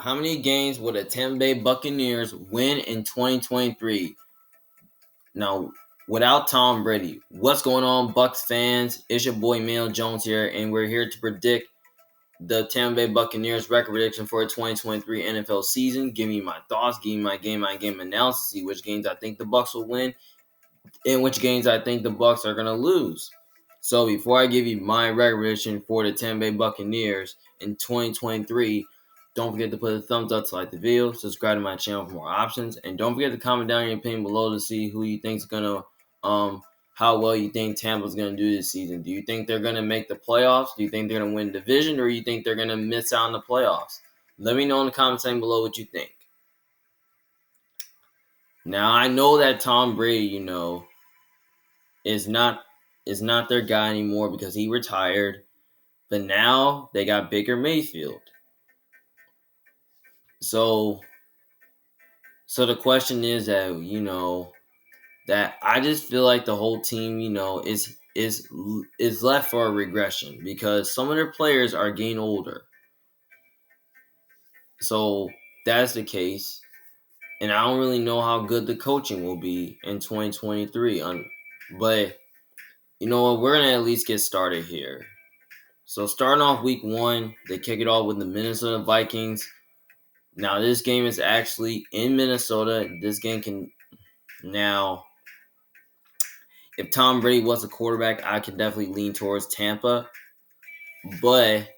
How many games will the Tampa Bay Buccaneers win in 2023? Now, without Tom Brady, what's going on, Bucs fans? It's your boy Mail Jones here, and we're here to predict the Tampa Bay Buccaneers record prediction for the 2023 NFL season. Give me my thoughts, give me my game analysis, see which games I think the Bucs will win, and which games I think the Bucs are going to lose. So before I give you my record prediction for the Tampa Bay Buccaneers in 2023, don't forget to put a thumbs up to like the video, subscribe to my channel for more options, and don't forget to comment down your opinion below to see who you think is going to how well you think Tampa's going to do this season. Do you think they're going to make the playoffs? Do you think they're going to win the division, or do you think they're going to miss out on the playoffs? Let me know in the comment section below what you think. Now, I know that Tom Brady, is not their guy anymore because he retired. But now they got Baker Mayfield. So the question is that I just feel like the whole team, is left for a regression because some of their players are getting older. So that's the case. And I don't really know how good the coaching will be in 2023. But you know what? We're going to at least get started here. So starting off week 1, they kick it off with the Minnesota Vikings. Now this game is actually in Minnesota. This game can now, if Tom Brady was a quarterback, I could definitely lean towards Tampa. But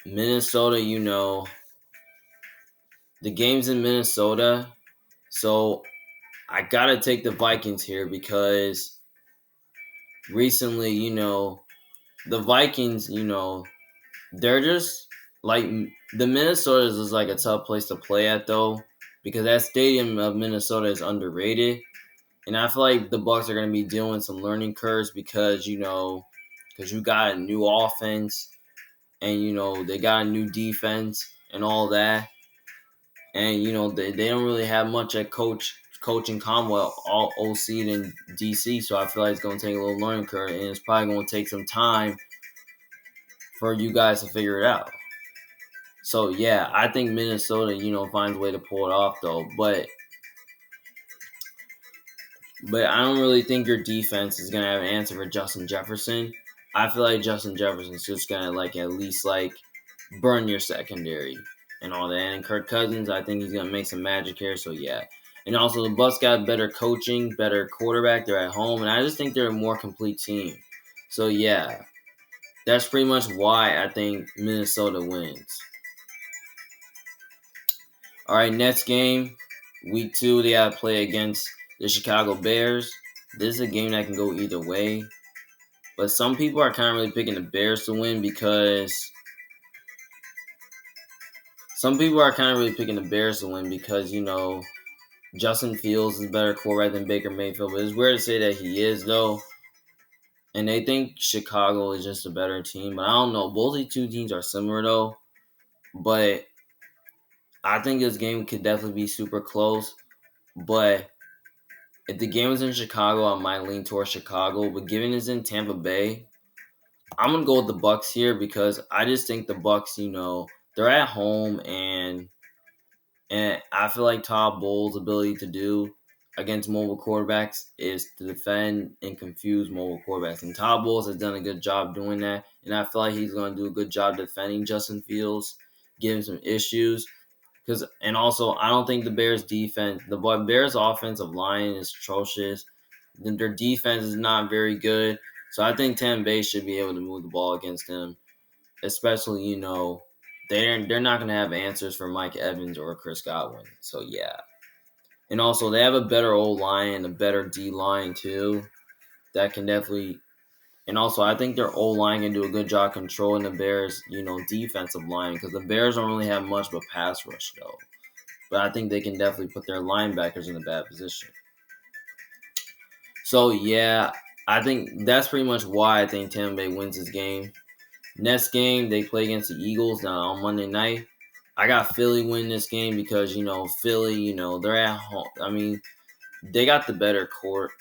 Minnesota, the game's in Minnesota. So I got to take the Vikings here because recently, the Vikings, they're just like the Minnesota's is like a tough place to play at though, because that stadium of Minnesota is underrated, and I feel like the Bucs are going to be dealing with some learning curves because you got a new offense and they got a new defense and all that, and they don't really have much at coaching combo all OC and DC, so I feel like it's going to take a little learning curve, and it's probably going to take some time for you guys to figure it out. So, yeah, I think Minnesota, finds a way to pull it off, though. But I don't really think your defense is going to have an answer for Justin Jefferson. I feel like Justin Jefferson's just going to, at least, burn your secondary and all that. And Kirk Cousins, I think he's going to make some magic here. So, yeah. And also, the Bucs got better coaching, better quarterback. They're at home. And I just think they're a more complete team. So, yeah. That's pretty much why I think Minnesota wins. All right, next game, week 2, they got to play against the Chicago Bears. This is a game that can go either way. But some people are kind of really picking the Bears to win because Justin Fields is a better quarterback than Baker Mayfield. But it's weird to say that he is, though. And they think Chicago is just a better team. But I don't know. Both these two teams are similar, though. But I think this game could definitely be super close. But if the game was in Chicago, I might lean towards Chicago. But given it's in Tampa Bay, I'm going to go with the Bucs here because I just think the Bucs, they're at home. And I feel like Todd Bowles' ability to do against mobile quarterbacks is to defend and confuse mobile quarterbacks. And Todd Bowles has done a good job doing that. And I feel like he's going to do a good job defending Justin Fields, giving some issues. And also, I don't think the Bears' defense, the Bears' offensive line is atrocious. Their defense is not very good. So I think Tampa Bay should be able to move the ball against them. Especially, they're not going to have answers for Mike Evans or Chris Godwin. So, yeah. And also, they have a better O-line and a better D-line, too. That can definitely... And also, I think their O-line can do a good job controlling the Bears, defensive line. Because the Bears don't really have much of a pass rush, though. But I think they can definitely put their linebackers in a bad position. So, yeah, I think that's pretty much why I think Tampa Bay wins this game. Next game, they play against the Eagles on Monday night. I got Philly win this game because, Philly, they're at home. I mean, they got the better court.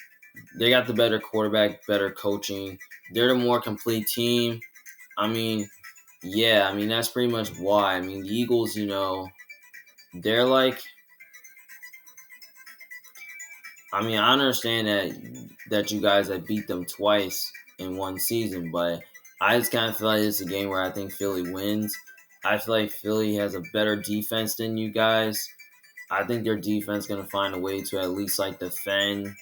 They got the better quarterback, better coaching. They're the more complete team. I mean, yeah, I mean that's pretty much why. I mean the Eagles, they're like, I mean I understand that you guys have beat them twice in one season, but I just kind of feel like it's a game where I think Philly wins. I feel like Philly has a better defense than you guys. I think their defense gonna find a way to at least like defend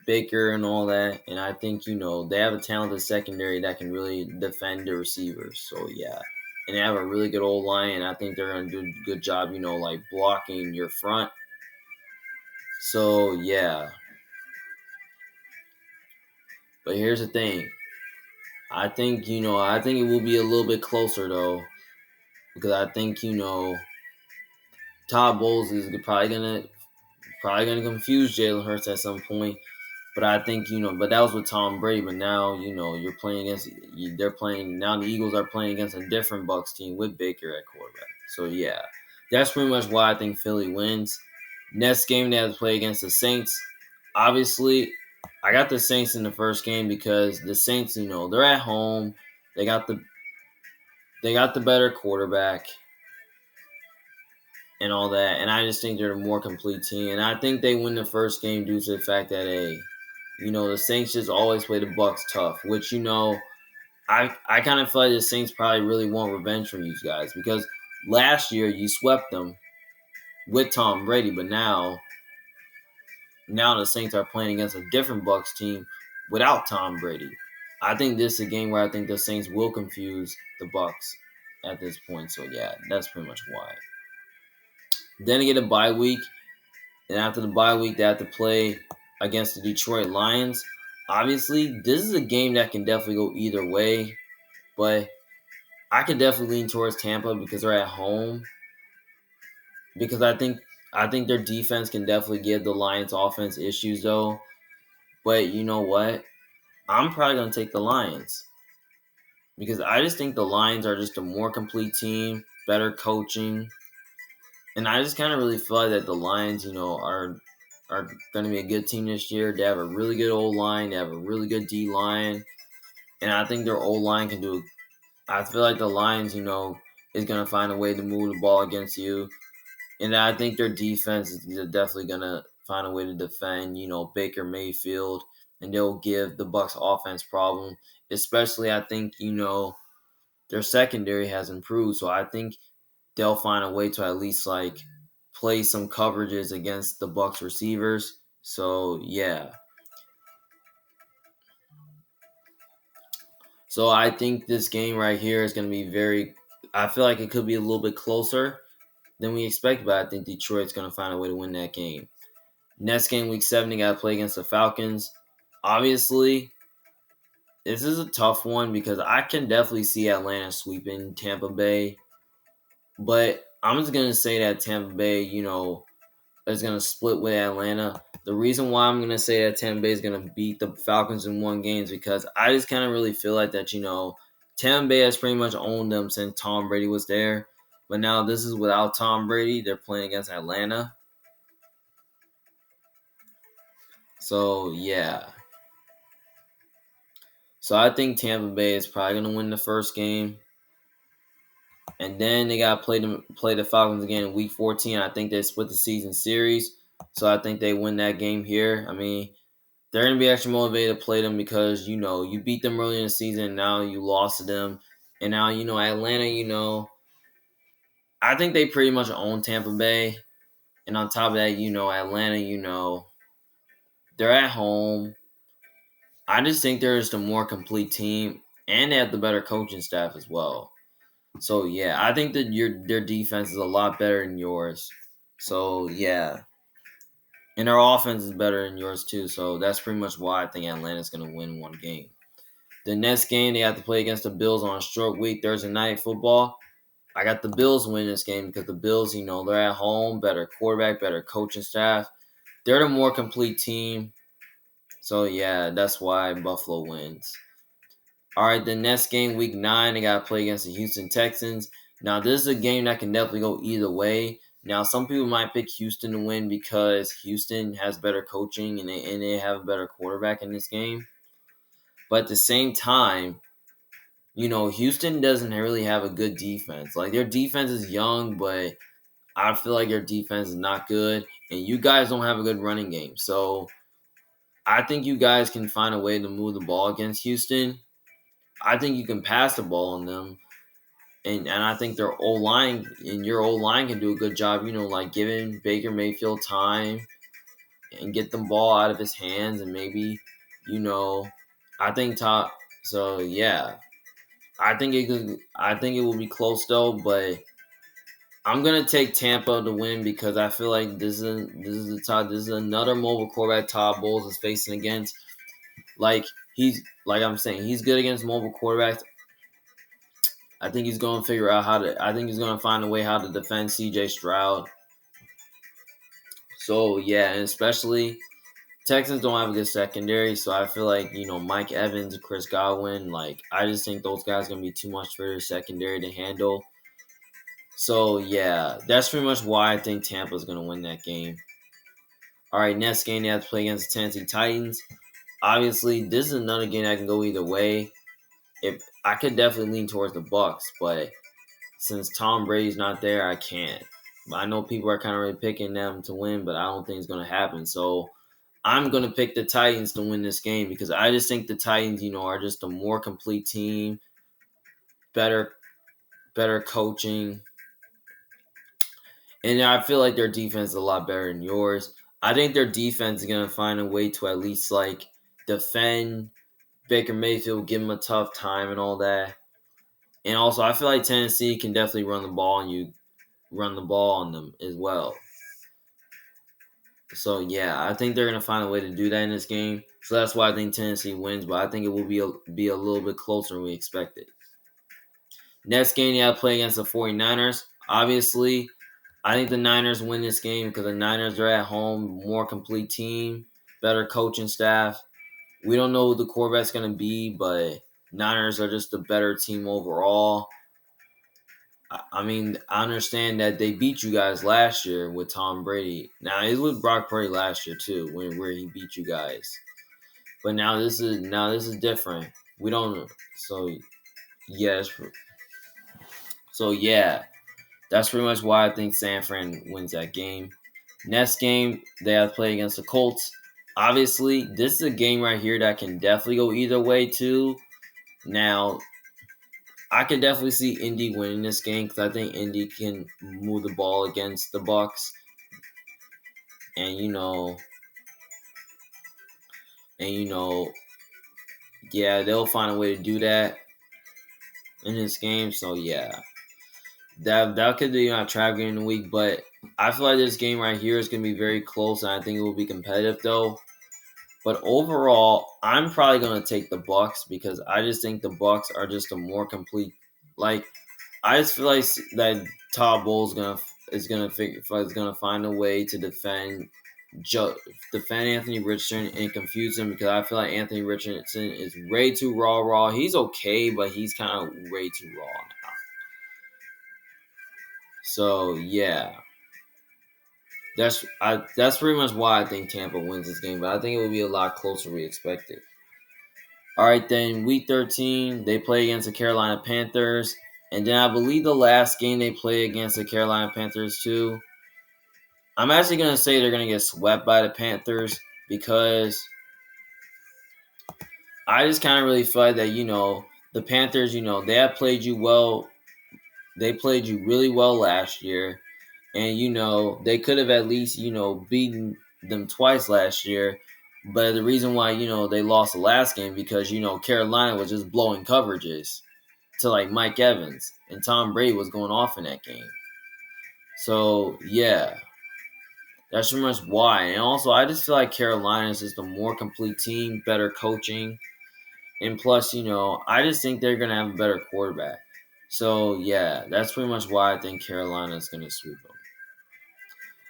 Baker and all that. And I think, they have a talented secondary that can really defend the receivers. So, yeah. And they have a really good old line. And I think they're going to do a good job, like blocking your front. So, yeah. But here's the thing. I think it will be a little bit closer, though. Because I think, Todd Bowles is probably gonna confuse Jalen Hurts at some point. But I think but that was with Tom Brady. But now you're playing against. They're playing now. The Eagles are playing against a different Bucks team with Baker at quarterback. So yeah, that's pretty much why I think Philly wins. Next game they have to play against the Saints. Obviously, I got the Saints in the first game because the Saints, they're at home. They got the better quarterback and all that. And I just think they're a more complete team. And I think they win the first game due to the fact that the Saints just always play the Bucks tough, which I kind of feel like the Saints probably really want revenge from you guys because last year you swept them with Tom Brady, but now the Saints are playing against a different Bucks team without Tom Brady. I think this is a game where I think the Saints will confuse the Bucks at this point. So yeah, that's pretty much why. Then they get a bye week, and after the bye week, they have to play against the Detroit Lions. Obviously, this is a game that can definitely go either way, but I could definitely lean towards Tampa because they're at home. Because I think their defense can definitely give the Lions offense issues though. But you know what? I'm probably gonna take the Lions because I just think the Lions are just a more complete team, better coaching, and I just kind of really feel like that the Lions, are going to be a good team this year. They have a really good old line. They have a really good D line, and I think their old line can do. I feel like the Lions, is going to find a way to move the ball against you, and I think their defense is definitely going to find a way to defend. Baker Mayfield, and they'll give the Bucks offense problem. Especially, I think their secondary has improved, so I think they'll find a way to at least like play some coverages against the Bucks receivers. So yeah. So I think this game right here is going to be very. I feel like it could be a little bit closer than we expect, but I think Detroit's going to find a way to win that game. Next game, week 7, they got to play against the Falcons. Obviously, this is a tough one because I can definitely see Atlanta sweeping Tampa Bay, but I'm just going to say that Tampa Bay, is going to split with Atlanta. The reason why I'm going to say that Tampa Bay is going to beat the Falcons in one game is because I just kind of really feel like that, Tampa Bay has pretty much owned them since Tom Brady was there. But now this is without Tom Brady. They're playing against Atlanta. So, yeah. So I think Tampa Bay is probably going to win the first game. And then they got to play the Falcons again in Week 14. I think they split the season series. So I think they win that game here. I mean, they're going to be extra motivated to play them because, you beat them early in the season. And now you lost to them. And now, Atlanta, I think they pretty much own Tampa Bay. And on top of that, Atlanta, they're at home. I just think they're just a more complete team. And they have the better coaching staff as well. So, yeah, I think that their defense is a lot better than yours. So, yeah. And their offense is better than yours, too. So, that's pretty much why I think Atlanta's going to win one game. The next game, they have to play against the Bills on a short week, Thursday night football. I got the Bills winning this game because the Bills, they're at home, better quarterback, better coaching staff. They're the more complete team. So, yeah, that's why Buffalo wins. All right, the next game, week 9, they got to play against the Houston Texans. Now, this is a game that can definitely go either way. Now, some people might pick Houston to win because Houston has better coaching and they have a better quarterback in this game. But at the same time, Houston doesn't really have a good defense. Like their defense is young, but I feel like your defense is not good, and you guys don't have a good running game. So I think you guys can find a way to move the ball against Houston. I think you can pass the ball on them, and I think their O line and your O line can do a good job. Like giving Baker Mayfield time and get the ball out of his hands, and maybe, you know, I think top. So yeah, I think it could. I think it will be close though, but I'm gonna take Tampa to win because I feel like this is another mobile quarterback Todd Bowles is facing against. Like I'm saying, he's good against mobile quarterbacks. I think he's gonna figure out how to. I think he's gonna find a way how to defend C.J. Stroud. So yeah, and especially Texans don't have a good secondary, so I feel like Mike Evans, Chris Godwin. Like I just think those guys gonna be too much for their secondary to handle. So yeah, that's pretty much why I think Tampa's gonna win that game. All right, next game they have to play against the Tennessee Titans. Obviously, this is another game that can go either way. If I could definitely lean towards the Bucks, but since Tom Brady's not there, I can't. But I know people are kind of really picking them to win, but I don't think it's gonna happen. So I'm gonna pick the Titans to win this game because I just think the Titans, are just a more complete team, better, better coaching, and I feel like their defense is a lot better than yours. I think their defense is going to find a way to at least like defend Baker Mayfield, give him a tough time and all that. And also, I feel like Tennessee can definitely run the ball and you run the ball on them as well. So yeah, I think they're going to find a way to do that in this game. So that's why I think Tennessee wins, but I think it will be a little bit closer than we expected. Next game, you have to play against the 49ers. Obviously, I think the Niners win this game because the Niners are at home, more complete team, better coaching staff. We don't know who the quarterback's going to be, but Niners are just a better team overall. I mean, I understand that they beat you guys last year with Tom Brady. Now it was with Brock Purdy last year too, where he beat you guys. But now this is different. We don't. So yes. So yeah, that's pretty much why I think San Fran wins that game. Next game, they have to play against the Colts. Obviously, this is a game right here that can definitely go either way, too. Now, I can definitely see Indy winning this game because I think Indy can move the ball against the Bucks. And, yeah, they'll find a way to do that in this game. So, yeah. That could be a trap game in the week, but I feel like this game right here is going to be very close, and I think it will be competitive, though. But overall, I'm probably gonna take the Bucks because I just think the Bucks are just a more complete. Like, I just feel like that Todd Bowles is gonna find a way to defend Anthony Richardson and confuse him because I feel like Anthony Richardson is way too raw. He's okay, but he's kind of way too raw now. So yeah, that's pretty much why I think Tampa wins this game. But I think it will be a lot closer than we expected. All right, then week 13, they play against the Carolina Panthers. And then I believe the last game they play against the Carolina Panthers, too. I'm actually going to say they're going to get swept by the Panthers because I just kind of really feel like that, the Panthers, they have played you well. They played you really well last year. And, they could have at least, beaten them twice last year. But the reason why, they lost the last game because, Carolina was just blowing coverages to like Mike Evans, and Tom Brady was going off in that game. So yeah, that's pretty much why. And also, I just feel like Carolina is just a more complete team, better coaching, and plus, I just think they're gonna have a better quarterback. So yeah, that's pretty much why I think Carolina is gonna sweep them.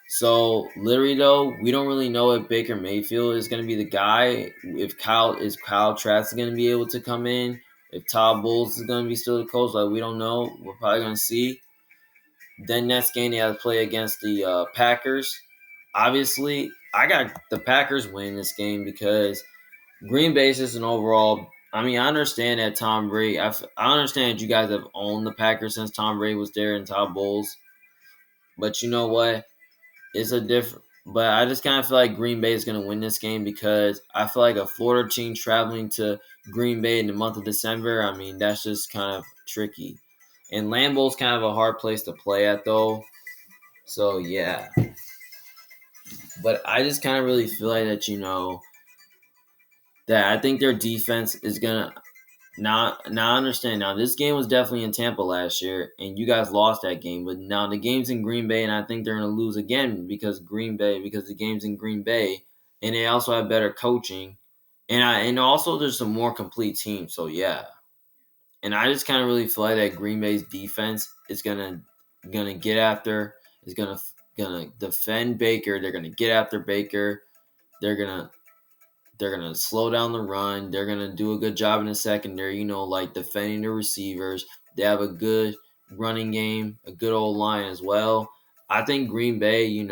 So literally though, we don't really know if Baker Mayfield is going to be the guy. If Kyle Trask is going to be able to come in. If Todd Bowles is going to be still the coach, like we don't know. We're probably going to see. Then next game they have to play against the Packers. Obviously, I got the Packers winning this game because Green Bay is just an overall I mean, I understand that Tom Brady. I understand that you guys have owned the Packers since Tom Brady was there in Todd Bowles. But you know what? It's a different. But I just kind of feel like Green Bay is going to win this game because I feel like a Florida team traveling to Green Bay in the month of December. I mean, that's just kind of tricky. And Lambeau's kind of a hard place to play at, though. So yeah. But I just kind of really feel like that. That I think their defense is gonna now I understand. Now this game was definitely in Tampa last year, and you guys lost that game. But now the game's in Green Bay, and I think they're gonna lose again because the game's in Green Bay, and they also have better coaching, and also there's some more complete team. So yeah, and I just kind of really feel like that Green Bay's defense is gonna get after is gonna defend Baker. They're gonna get after Baker. They're gonna they're going to slow down the run. They're going to do a good job in the secondary, like defending the receivers. They have a good running game, a good old line as well. I think Green Bay, is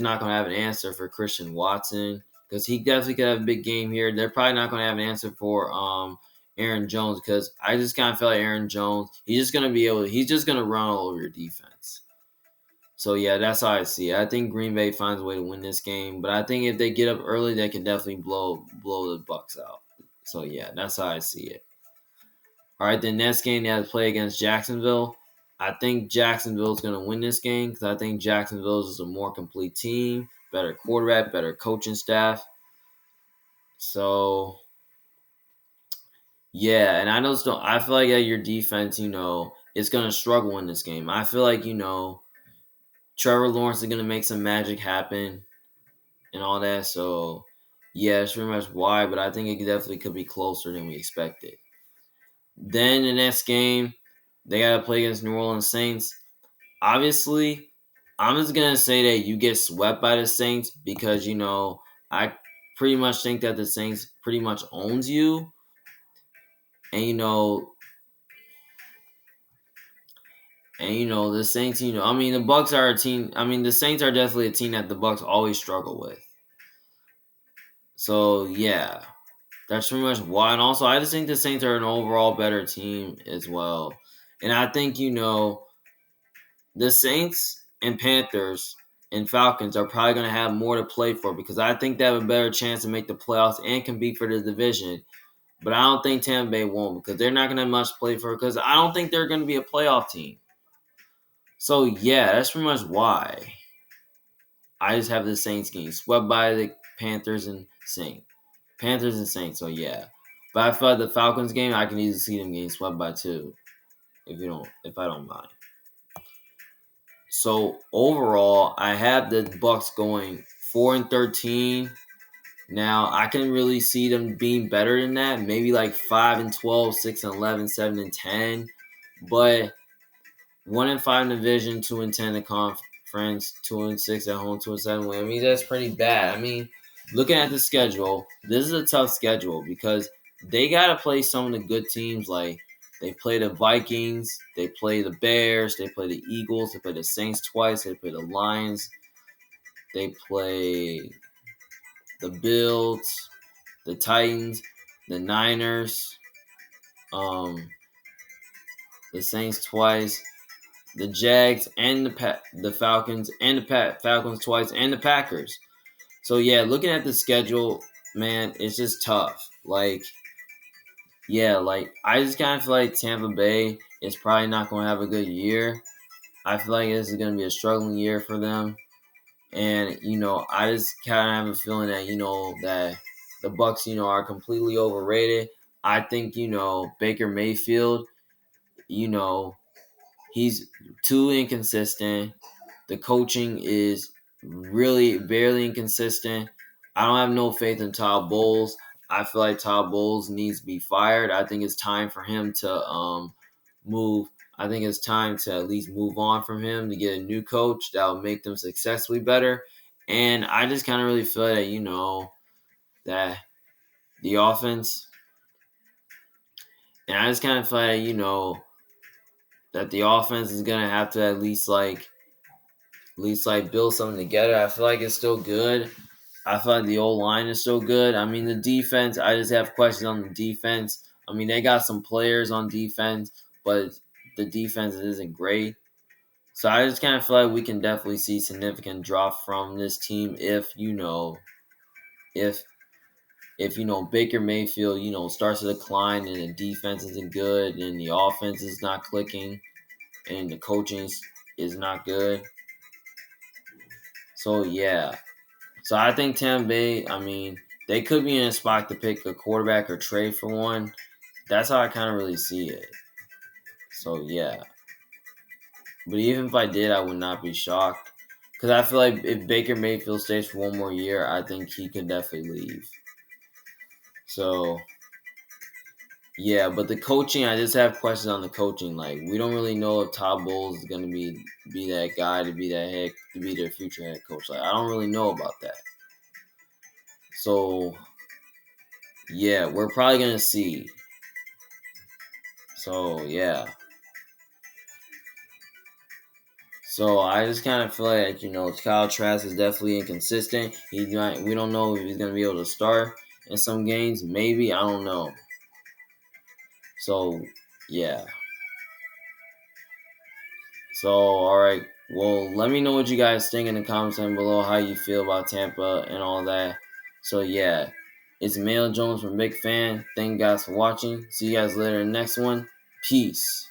not going to have an answer for Christian Watson because he definitely could have a big game here. They're probably not going to have an answer for Aaron Jones because I just kind of feel like Aaron Jones, he's just going to run all over your defense. So yeah, that's how I see it. I think Green Bay finds a way to win this game, but I think if they get up early, they can definitely blow the Bucks out. So yeah, that's how I see it. All right, the next game they have to play against Jacksonville. I think Jacksonville's going to win this game because I think Jacksonville is a more complete team, better quarterback, better coaching staff. So yeah, and I just don't. I feel like that your defense, is going to struggle in this game. I feel like Trevor Lawrence is going to make some magic happen and all that. So, yeah, that's pretty much why. But I think it definitely could be closer than we expected. Then the next game, they got to play against New Orleans Saints. Obviously, I'm just going to say that you get swept by the Saints because, I pretty much think that the Saints pretty much owns you. And, the Saints, I mean, the Bucks are a team. I mean, the Saints are definitely a team that the Bucks always struggle with. So, yeah. That's pretty much why. And also, I just think the Saints are an overall better team as well. And I think, the Saints and Panthers and Falcons are probably going to have more to play for because I think they have a better chance to make the playoffs and compete for the division. But I don't think Tampa Bay won't because they're not going to have much to play for because I don't think they're going to be a playoff team. So, yeah, that's pretty much why. I just have the Saints getting swept by the Panthers and Saints. Panthers and Saints, so yeah. But I feel like the Falcons game, I can easily see them getting swept by 2, if I don't mind. So overall, I have the Bucks going 4-13. Now I can really see them being better than that, maybe like 5-12, 6-11, 7-10. But 1-5 in the division, 2-10 in the conference, 2-6 at home, 2-7 win. I mean, that's pretty bad. I mean, looking at the schedule, this is a tough schedule because they got to play some of the good teams. Like they play the Vikings, they play the Bears, they play the Eagles, they play the Saints twice, they play the Lions, they play the Bills, the Titans, the Niners, the Saints twice, the Jags and the Falcons and the Falcons twice and the Packers. So yeah, looking at the schedule, man, it's just tough. Like I just kind of feel like Tampa Bay is probably not going to have a good year. I feel like this is going to be a struggling year for them. And, I just kind of have a feeling that, that the Bucks, are completely overrated. I think, Baker Mayfield, he's too inconsistent. The coaching is really barely inconsistent. I don't have no faith in Todd Bowles. I feel like Todd Bowles needs to be fired. I think it's time for him to move. I think it's time to at least move on from him to get a new coach that will make them successfully better. And I just kind of really feel that, that the offense, and I just kind of feel like, that the offense is going to have to at least build something together. I feel like it's still good. I feel like the old line is so good. I mean, the defense, I just have questions on the defense. I mean, they got some players on defense, but the defense isn't great. So I just kind of feel like we can definitely see significant drop from this team if if Baker Mayfield starts to decline and the defense isn't good and the offense is not clicking and the coaching is not good. So yeah, so I think Tampa Bay. I mean, they could be in a spot to pick a quarterback or trade for one. That's how I kind of really see it. So yeah, but even if I did, I would not be shocked because I feel like if Baker Mayfield stays for one more year, I think he could definitely leave. So yeah, but the coaching, I just have questions on the coaching. Like we don't really know if Todd Bowles is gonna be that guy to be that head to be their future head coach. Like I don't really know about that. So yeah, we're probably gonna see. So yeah. So I just kind of feel like Kyle Trask is definitely inconsistent. We don't know if he's gonna be able to start in some games. Maybe I don't know. So yeah. So all right. Well, let me know what you guys think in the comments down below. How you feel about Tampa and all that. So yeah, it's Mail Jones from Big Fan. Thank you guys for watching. See you guys later in the next one. Peace.